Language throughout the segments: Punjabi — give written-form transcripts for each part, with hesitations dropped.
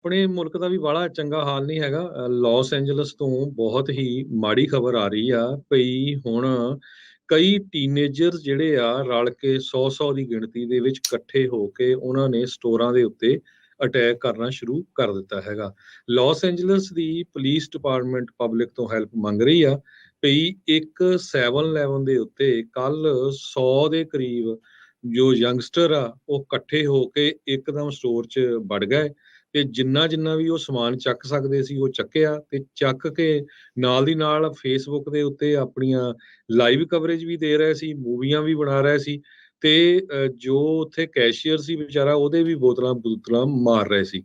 ਆਪਣੇ ਮੁਲਕ ਦਾ ਵੀ ਬਾਹਲਾ ਚੰਗਾ ਹਾਲ ਨਹੀਂ ਹੈਗਾ। ਲਾਸ ਐਂਜਲਸ ਤੋਂ ਬਹੁਤ ਹੀ ਮਾੜੀ ਖਬਰ ਆ ਰਹੀ ਆ ਭਈ ਹੁਣ ਕਈ ਟੀਨੇਜਰ ਜਿਹੜੇ ਆ ਰਲ ਕੇ 100-100 ਦੀ ਗਿਣਤੀ ਦੇ ਵਿੱਚ ਇਕੱਠੇ ਹੋ ਕੇ ਉਹਨਾਂ ਨੇ ਸਟੋਰਾਂ ਦੇ ਉੱਤੇ ਅਟੈਕ ਕਰਨਾ ਸ਼ੁਰੂ ਕਰ ਦਿੱਤਾ ਹੈਗਾ। ਲਾਸ ਐਂਜਲਸ ਦੀ ਪੁਲਿਸ ਡਿਪਾਰਟਮੈਂਟ ਪਬਲਿਕ ਤੋਂ ਹੈਲਪ ਮੰਗ ਰਹੀ ਆ ਭਈ ਇੱਕ 7-Eleven ਦੇ ਉੱਤੇ ਕੱਲ 100 ਦੇ ਕਰੀਬ ਜੋ ਯੰਗਸਟਰ ਆ ਉਹ ਇਕੱਠੇ ਹੋ ਕੇ ਇੱਕਦਮ ਸਟੋਰ 'ਚ ਵੜ ਗਏ ਤੇ ਜਿੰਨਾ ਵੀ ਉਹ ਸਮਾਨ ਚੱਕ ਸਕਦੇ ਸੀ ਉਹ ਚੱਕਿਆ ਤੇ ਚੱਕ ਕੇ ਨਾਲ ਦੀ ਨਾਲ ਫੇਸਬੁੱਕ ਦੇ ਉੱਤੇ ਆਪਣੀਆਂ ਲਾਈਵ ਕਵਰੇਜ ਵੀ ਦੇ ਰਹੇ ਸੀ, ਮੂਵੀਆਂ ਵੀ ਬਣਾ ਰਹੇ ਸੀ ਤੇ ਜੋ ਉੱਥੇ ਕੈਸ਼ੀਅਰ ਸੀ ਵਿਚਾਰਾ ਉਹਦੇ ਵੀ ਬੋਤਲਾਂ ਮਾਰ ਰਹੇ ਸੀ।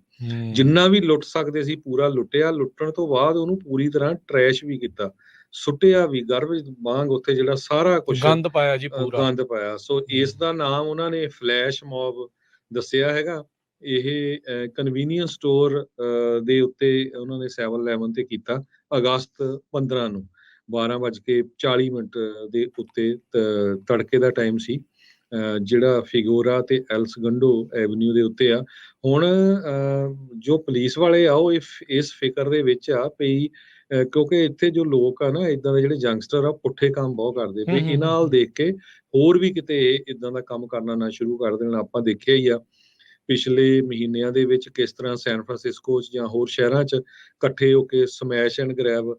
ਜਿੰਨਾ ਵੀ ਲੁੱਟ ਸਕਦੇ ਸੀ ਪੂਰਾ ਲੁੱਟਿਆ। ਲੁੱਟਣ ਤੋਂ ਬਾਅਦ ਉਹਨੂੰ ਪੂਰੀ ਤਰ੍ਹਾਂ ਟਰੈਸ਼ ਵੀ ਕੀਤਾ, ਸੁੱਟਿਆ ਵੀ ਗਾਰਬੇਜ ਵਾਂਗ ਉੱਥੇ ਜਿਹੜਾ ਸਾਰਾ ਕੁਝ ਗੰਦ ਪਾਇਆ ਜੀ ਪੂਰਾ। ਗੰਦ ਪਾਇਆ। ਸੋ ਇਸ ਦਾ ਨਾਮ ਉਹਨਾਂ ਨੇ ਫਲੈਸ਼ ਮੌਬ ਦੱਸਿਆ ਹੈਗਾ। ਇਹ ਕਨਵੀਨੀਅੰਸ ਸਟੋਰ ਦੇ ਉੱਤੇ ਉਹਨਾਂ ਨੇ 7-Eleven ਤੇ ਕੀਤਾ ਅਗਸਤ 15 ਨੂੰ 12:40 ਦੇ ਉੱਤੇ ਤੜਕੇ ਦਾ ਟਾਈਮ ਸੀ, ਜਿਹੜਾ ਫਿਗੋਰਾ ਤੇ ਐਲ ਸਗੰਡੋ ਐਵਨਿਊ ਦੇ ਉੱਤੇ ਆ। ਹੁਣ ਜੋ ਪੁਲਿਸ ਵਾਲੇ ਆ ਉਹ ਇਸ ਫਿਕਰ ਦੇ ਵਿੱਚ ਆ ਪਈ ਕਿਉਂਕਿ ਇੱਥੇ ਜੋ ਲੋਕ ਆ ਨਾ ਇਦਾਂ ਦੇ ਜਿਹੜੇ ਯੰਗਸਟਰ ਆ ਪੁੱਠੇ ਕੰਮ ਬਹੁਤ ਕਰਦੇ ਪਏ। ਇਹਨਾਂ ਨਾਲ ਦੇਖ ਕੇ ਹੋਰ ਵੀ ਕਿਤੇ ਇਦਾਂ ਦਾ ਕੰਮ ਕਰਨਾ ਨਾ ਸ਼ੁਰੂ ਕਰ ਦੇਣ। ਆਪਾਂ ਦੇਖਿਆ ਹੀ ਆ ਪਿਛਲੇ ਮਹੀਨਿਆਂ ਦੇ ਵਿੱਚ ਕਿਸ ਤਰ੍ਹਾਂ ਸੈਨ ਫਰਾਂਸਿਸਕੋ 'ਚ ਜਾਂ ਹੋਰ ਸ਼ਹਿਰਾਂ 'ਚ ਇਕੱਠੇ ਹੋ ਕੇ ਸਮੈਸ਼ ਐਂਡ ਗ੍ਰੈਬ,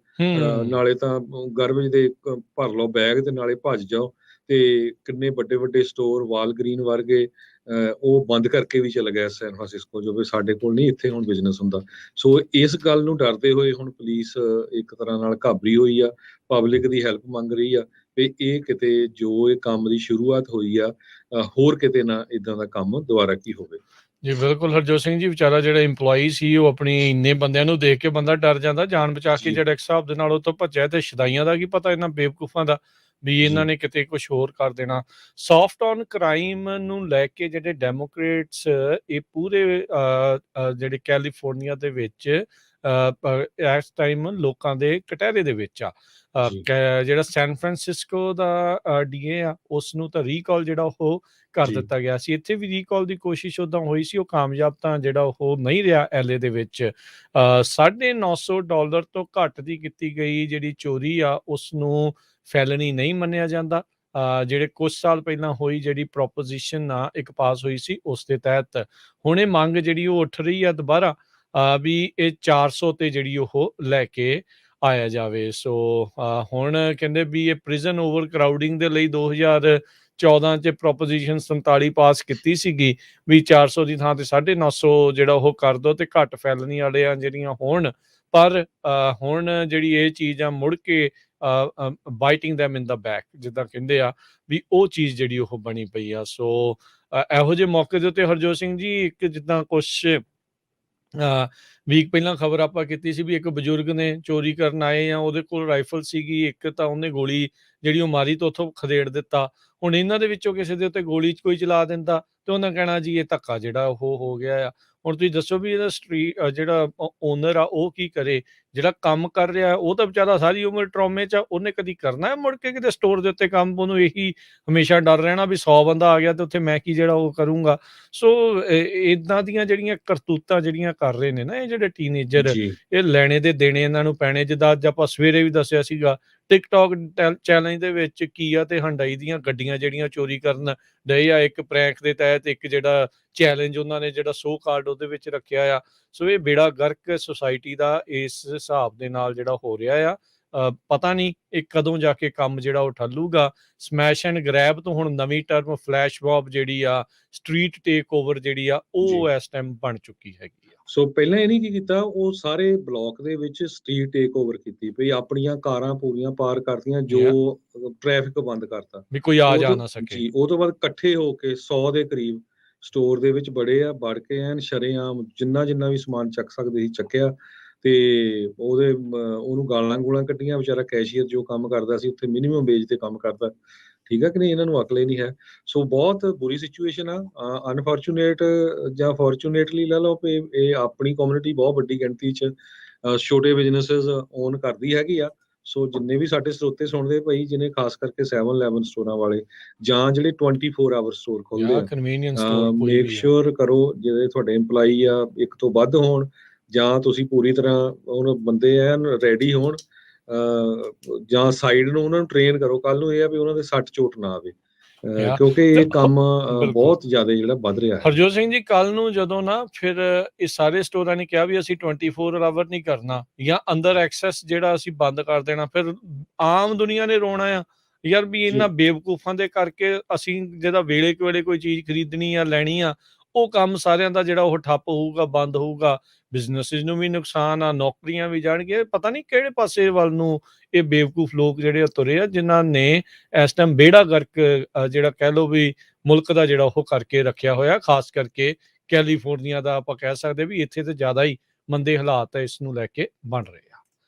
ਨਾਲੇ ਤਾਂ ਗਾਰਬੇਜ ਦੇ ਭਰ ਲਓ ਬੈਗ ਤੇ ਨਾਲੇ ਭੱਜ ਜਾਓ ਤੇ ਕਿੰਨੇ ਵੱਡੇ ਸਟੋਰ ਵਾਲਗ੍ਰੀਨ ਵਰਗੇ ਉਹ ਬੰਦ ਕਰਕੇ ਵੀ ਚਲੇ ਗਏ ਸੈਨ ਫਰਾਂਸਿਸਕੋ ਜੋ ਵੀ ਸਾਡੇ ਕੋਲ ਨਹੀਂ ਇੱਥੇ ਹੁਣ ਬਿਜ਼ਨਸ ਹੁੰਦਾ। ਸੋ ਇਸ ਗੱਲ ਨੂੰ ਡਰਦੇ ਹੋਏ ਹੁਣ ਪੁਲਿਸ ਇੱਕ ਤਰ੍ਹਾਂ ਨਾਲ ਘਾਬਰੀ ਹੋਈ ਆ, ਪਬਲਿਕ ਦੀ ਹੈਲਪ ਮੰਗ ਰਹੀ ਆ ਵੀ ਇਹ ਕਿਤੇ ਜੋ ਇਹ ਕੰਮ ਦੀ ਸ਼ੁਰੂਆਤ ਹੋਈ ਆ ਹੋਰ ਕਿਤੇ ਨਾ ਇਦਾਂ ਦਾ ਕੰਮ ਦੁਬਾਰਾ ਕੀ ਹੋਵੇ। ਜੀ ਬਿਲਕੁਲ ਹਰਜੋਤ ਸਿੰਘ ਜੀ, ਵਿਚਾਰਾ ਜਿਹੜਾ ਇੰਪਲੋਈ ਸੀ ਉਹ ਆਪਣੀ ਇੰਨੇ ਬੰਦਿਆਂ ਨੂੰ ਦੇਖ ਕੇ ਬੰਦਾ ਡਰ ਜਾਂਦਾ, ਜਾਨ ਬਚਾ ਕੇ ਜਿਹੜਾ ਇੱਕ ਹਿਸਾਬ ਦੇ ਨਾਲ ਉਹ ਤੋਂ ਭੱਜਿਆ। ਤੇ ਸ਼ਦਾਈਆਂ ਦਾ ਕੀ ਪਤਾ ਇਹਨਾਂ ਬੇਵਕੂਫਾਂ ਦਾ ਵੀ ਇਹਨਾਂ ਨੇ ਕਿਤੇ ਕੁਝ ਹੋਰ ਕਰ ਦੇਣਾ। ਸੌਫਟ ਔਨ ਕ੍ਰਾਈਮ ਨੂੰ ਲੈ ਕੇ ਜਿਹੜੇ ਡੈਮੋਕ੍ਰੇਟਸ ਇਹ ਪੂਰੇ ਜਿਹੜੇ ਕੈਲੀਫੋਰਨੀਆ ਦੇ ਵਿੱਚ ਇਸ ਟਾਈਮ ਲੋਕਾਂ ਦੇ ਕਟਹਿਰੇ ਦੇ ਵਿੱਚ ਆ। ਜਿਹੜਾ ਸੈਨ ਫਰਾਂਸਿਸਕੋ ਦਾ ਡੀਏ ਆ ਉਸ ਨੂੰ ਤਾਂ ਰੀਕਾਲ ਜਿਹੜਾ ਉਹ ਕਰ ਦਿੱਤਾ ਗਿਆ ਸੀ। ਇੱਥੇ ਵੀ ਰੀਕਾਲ ਦੀ ਕੋਸ਼ਿਸ਼ ਉਦਾਂ ਹੋਈ ਸੀ, ਉਹ ਕਾਮਯਾਬ ਤਾਂ ਜਿਹੜਾ ਉਹ ਨਹੀਂ ਰਿਹਾ। LA ਦੇ ਵਿੱਚ $950 ਤੋਂ ਘੱਟ ਦੀ ਕੀਤੀ ਗਈ ਜਿਹੜੀ ਚੋਰੀ ਆ ਉਸ ਨੂੰ ਫੈਲਨੀ ਨਹੀਂ ਮੰਨਿਆ ਜਾਂਦਾ। ਜਿਹੜੇ ਕੁਝ ਸਾਲ ਪਹਿਲਾਂ ਹੋਈ ਜਿਹੜੀ ਪ੍ਰੋਪੋਜੀਸ਼ਨ ਆ ਇੱਕ ਪਾਸ ਹੋਈ ਸੀ ਉਸ ਦੇ ਤਹਿਤ ਹੁਣ ਇਹ ਮੰਗ ਜਿਹੜੀ ਉਹ ਉੱਠ ਰਹੀ ਆ ਦੁਬਾਰਾ ਵੀ ਇਹ 400 ਤੇ ਜਿਹੜੀ ਉਹ ਲੈ ਕੇ ਆਇਆ ਜਾਵੇ। ਸੋ ਹੁਣ ਕਹਿੰਦੇ ਵੀ ਇਹ ਪ੍ਰਿਜ਼ਨ ਓਵਰ ਕਰਾਊਡਿੰਗ ਦੇ ਲਈ 2014 'ਚ ਪ੍ਰੋਪੋਜੀਸ਼ਨ 47 ਪਾਸ ਕੀਤੀ ਸੀਗੀ ਵੀ 400 ਦੀ ਥਾਂ ਤੇ 950 ਜਿਹੜਾ ਉਹ ਕਰ ਦੋ ਤੇ ਘੱਟ ਫੈਲਨੀ ਵਾਲੇ ਆ ਜਿਹੜੀਆਂ ਹੋਣ। ਪਰ ਹੁਣ ਜਿਹੜੀ ਇਹ ਚੀਜ਼ ਆ ਮੁੜ ਕੇ ਬਾਈਟਿੰਗ ਦੈਮ ਇਨ ਦਾ ਬੈਕ ਜਿੱਦਾਂ ਕਹਿੰਦੇ ਆ ਵੀ ਉਹ ਚੀਜ਼ ਜਿਹੜੀ ਉਹ ਬਣੀ ਪਈ ਆ। ਸੋ ਇਹੋ ਜਿਹੇ ਮੌਕੇ ਦੇ ਉੱਤੇ ਹਰਜੋਤ ਸਿੰਘ ਜੀ ਇੱਕ ਜਿੱਦਾਂ ਕੁਛ ਵੀਕ ਪਹਿਲਾਂ ਖਬਰ ਆਪਾਂ ਕੀਤੀ ਸੀ ਵੀ ਇੱਕ ਬਜ਼ੁਰਗ ਨੇ ਚੋਰੀ ਕਰਨ ਆਏ ਆ, ਉਹਦੇ ਕੋਲ ਰਾਈਫਲ ਸੀਗੀ, ਇੱਕ ਤਾਂ ਉਹਨੇ ਗੋਲੀ ਜਿਹੜੀ ਉਹ ਮਾਰੀ ਤਾਂ ਉੱਥੋਂ ਖਦੇੜ ਦਿੱਤਾ। ਹੁਣ ਇਹਨਾਂ ਦੇ ਵਿੱਚੋਂ ਕਿਸੇ ਦੇ ਉੱਤੇ ਗੋਲੀ ਕੋਈ ਚਲਾ ਦਿੰਦਾ ਤੇ ਉਹਨਾਂ ਕਹਿਣਾ ਜੀ ਇਹ ਧੱਕਾ ਜਿਹੜਾ ਉਹ ਹੋ ਗਿਆ ਆ। ਹੁਣ ਤੁਸੀਂ ਦੱਸੋ ਵੀ ਇਹਦਾ ਜਿਹੜਾ ਓਨਰ ਆ ਉਹ ਕੀ ਕਰੇ? ਜਿਹੜਾ ਕੰਮ ਕਰ ਰਿਹਾ ਉਹ ਤਾਂ ਵਿਚਾਰਾ ਸਾਰੀ ਉਮਰ ਟਰੋਮੇ 'ਚ ਆ, ਉਹਨੇ ਕਦੀ ਕਰਨਾ ਮੁੜ ਕੇ ਕਿਤੇ ਸਟੋਰ ਦੇ ਉੱਤੇ ਕੰਮ? ਉਹਨੂੰ ਇਹੀ ਹਮੇਸ਼ਾ ਡਰ ਰਹਿਣਾ ਵੀ 100 ਬੰਦਾ ਆ ਗਿਆ ਤੇ ਉੱਥੇ ਮੈਂ ਕੀ ਜਿਹੜਾ ਉਹ ਕਰੂੰਗਾ। ਸੋ ਇੱਦਾਂ ਦੀਆਂ ਜਿਹੜੀਆਂ ਕਰਤੂਤਾਂ ਜਿਹੜੀਆਂ ਕਰ ਰਹੇ ਨੇ ਨਾ ਇਹ ਜਿਹੜੇ ਟੀਨੇਜਰ, ਇਹ ਲੈਣੇ ਦੇ ਦੇਣੇ ਇਹਨਾਂ ਨੂੰ ਪੈਣੇ। ਜਿੱਦਾਂ ਅੱਜ ਆਪਾਂ ਸਵੇਰੇ ਵੀ ਦੱਸਿਆ ਸੀਗਾ ਟਿਕਟੋਕ ਚੈਲੰਜ ਦੇ ਵਿੱਚ ਕੀਆ ਤੇ ਹੁੰਡਈ ਦੀਆਂ ਗੱਡੀਆਂ ਜਿਹੜੀਆਂ ਚੋਰੀ ਕਰਨ ਡਏ ਆ ਇੱਕ ਪ੍ਰੈਂਕ ਦੇ ਤਹਿਤ, ਇੱਕ ਜਿਹੜਾ ਚੈਲੰਜ ਉਹਨਾਂ ਨੇ ਜਿਹੜਾ ਸੋ ਕਾਰਡ ਉਹਦੇ ਵਿੱਚ ਰੱਖਿਆ ਆ। ਸੋ ਇਹ ਬੇੜਾ ਗਰਕ ਸੁਸਾਇਟੀ ਦਾ ਇਸ ਹਿਸਾਬ ਦੇ ਨਾਲ ਜਿਹੜਾ ਹੋ ਰਿਹਾ ਆ। ਪਤਾ ਨਹੀਂ ਇਹ ਕਦੋਂ ਜਾ ਕੇ ਕੰਮ ਜਿਹੜਾ ਉਹ ਠੱਲੂਗਾ। ਸਮੈਸ਼ ਐਂਡ ਗ੍ਰੈਬ ਤੋਂ ਹੁਣ ਨਵੀਂ ਟਰਮ ਫਲੈਸ਼ ਮੌਬ ਜਿਹੜੀ ਆ, ਸਟਰੀਟ ਟੇਕ ਓਵਰ ਜਿਹੜੀ ਆ ਉਹ ਇਸ ਟਾਈਮ ਬਣ ਚੁੱਕੀ ਹੈਗੀ ਆ। ਸੋ ਪਹਿਲਾਂ ਇਹਨੇ ਕੀ ਕੀਤਾ, ਉਹ ਸਾਰੇ ਬਲਾਕ ਦੇ ਵਿੱਚ ਸਟਰੀਟ ਟੇਕ ਓਵਰ ਕੀਤੀ ਪਈ, ਆਪਣੀਆਂ ਕਾਰਾਂ ਪੂਰੀਆਂ ਪਾਰ ਕਰਤੀਆਂ, ਜੋ ਟ੍ਰੈਫਿਕ ਬੰਦ ਕਰਤਾ ਵੀ ਕੋਈ ਆ ਜਾ ਨਾ ਸਕੇ। ਜੀ ਉਹ ਤੋਂ ਬਾਅਦ ਇਕੱਠੇ ਹੋ ਕੇ 100 ਦੇ ਕਰੀਬ ਸਟੋਰ ਦੇ ਵਿੱਚ ਬੜੇ ਆ, ਵੜ ਕੇ ਐਨ ਸ਼ਰੇਆਮ ਜਿੰਨਾ ਵੀ ਸਮਾਨ ਚੱਕ ਸਕਦੇ ਸੀ ਚੱਕਿਆ ਤੇ ਉਹਨੂੰ ਗਾਲਾਂ ਕੱਢੀਆਂ। ਵਿਚਾਰਾ ਕੈਸ਼ੀਅਰ ਜੋ ਕੰਮ ਕਰਦਾ ਸੀ ਉੱਥੇ ਮਿਨੀਮਮ ਵੇਜ ਤੇ ਕੰਮ ਕਰਦਾ, ਠੀਕ ਆ ਕਿ ਨਹੀਂ? ਇਹਨਾਂ ਨੂੰ ਅਕਲ ਹੀ ਨਹੀਂ ਹੈ। ਸੋ ਬਹੁਤ ਬੁਰੀ ਸਿਚੁਏਸ਼ਨ ਆ। ਅਨਫੋਰਚੂਨੇਟ ਜਾਂ ਫੋਰਚੂਨੇਟਲੀ ਲੈ ਲਓ ਵੀ ਇਹ ਆਪਣੀ ਕਮਿਊਨਿਟੀ ਬਹੁਤ ਵੱਡੀ ਗਿਣਤੀ 'ਚ ਛੋਟੇ ਬਿਜ਼ਨਸਿਸ ਓਨ ਕਰਦੀ ਹੈਗੀ ਆ। ਸੋ ਜਿੰਨੇ ਵੀ ਸਾਡੇ ਸਰੋਤੇ ਸੁਣਦੇ ਭਾਈ, ਜਿਹਨੇ ਖਾਸ ਕਰਕੇ 7-Eleven ਸਟੋਰਾਂ ਵਾਲੇ ਜਾਂ ਜਿਹੜੇ 24 ਆਵਰ ਸਟੋਰ ਖੋਲ੍ਹਦੇ ਆ, ਮੇਕ ਸ਼ੋਰ ਕਰੋ ਜਿਹੜੇ ਤੁਹਾਡੇ ਇੰਪਲਾਈ ਆ ਇੱਕ ਤੋਂ ਵੱਧ ਹੋਣ ਜਾਂ ਤੁਸੀਂ ਪੂਰੀ ਤਰ੍ਹਾਂ ਹੁਣ ਬੰਦੇ ਐਨ ਰੈਡੀ ਹੋਣ, ਜਾਂ ਸਾਈਡ ਨੂੰ ਉਹਨਾਂ ਨੂੰ ਟ੍ਰੇਨ ਕਰੋ, ਕੱਲ ਨੂੰ ਇਹ ਆ ਵੀ ਉਹਨਾਂ ਦੇ ਸੱਟ ਚੋਟ ਨਾ ਆਵੇ, ਯਾ ਕਿਉਂਕਿ ਤੇ ਇਹ ਕੰਮ ਬਿਲਕੁਲ ਬਹੁਤ ਜ਼ਿਆਦਾ ਜਿਹੜਾ ਵੱਧ ਰਿਹਾ ਹੈ। ਹਰਜੋਤ ਸਿੰਘ ਜੀ, ਕੱਲ ਨੂੰ ਜਦੋਂ ਨਾ ਫਿਰ ਇਹ ਸਾਰੇ ਸਟੋਰਾਂ ਨੇ ਕਿਹਾ ਵੀ ਅਸੀਂ 24 ਆਵਰ ਨਹੀਂ ਕਰਨਾ ਜਾਂ ਅੰਦਰ ਐਕਸੈਸ ਜਿਹੜਾ ਅਸੀਂ ਬੰਦ ਕਰ ਦੇਣਾ, ਫਿਰ ਆਮ ਦੁਨੀਆ ਨੇ ਰੋਣਾ ਆ ਯਾਰ ਵੀ ਇਹਨਾਂ ਜੀ ਬੇਵਕੂਫਾਂ ਦੇ ਕਰਕੇ ਅਸੀਂ ਜਿਹੜਾ ਵੇਲੇ ਕੁ ਕੋਈ ਚੀਜ਼ ਖਰੀਦਣੀ ਆ ਲੈਣੀ ਆ, ਉਹ ਕੰਮ ਸਾਰਿਆਂ ਦਾ ਜਿਹੜਾ ਉਹ ਠੱਪ ਹੋਊਗਾ, ਬੰਦ ਹੋਊਗਾ, ਬਿਜ਼ਨਸਿਸ ਨੂੰ ਵੀ ਨੁਕਸਾਨ ਆ, ਨੌਕਰੀਆਂ ਵੀ ਜਾਣਗੀਆਂ। ਪਤਾ ਨਹੀਂ ਕਿਹੜੇ ਪਾਸੇ ਵੱਲ ਨੂੰ ਇਹ ਬੇਵਕੂਫ ਲੋਕ ਜਿਹੜੇ ਆ ਤੁਰੇ ਆ, ਜਿਨ੍ਹਾਂ ਨੇ ਇਸ ਟਾਈਮ ਬੇੜਾ ਗਰਕ ਜਿਹੜਾ ਕਹਿ ਲਓ ਵੀ ਮੁਲਕ ਦਾ ਜਿਹੜਾ ਉਹ ਕਰਕੇ ਰੱਖਿਆ ਹੋਇਆ, ਖਾਸ ਕਰਕੇ ਕੈਲੀਫੋਰਨੀਆ ਦਾ ਆਪਾਂ ਕਹਿ ਸਕਦੇ ਵੀ ਇੱਥੇ ਤੇ ਜ਼ਿਆਦਾ ਹੀ ਮੰਦੇ ਹਾਲਾਤ ਇਸ ਨੂੰ ਲੈ ਕੇ ਬਣ ਰਹੇ।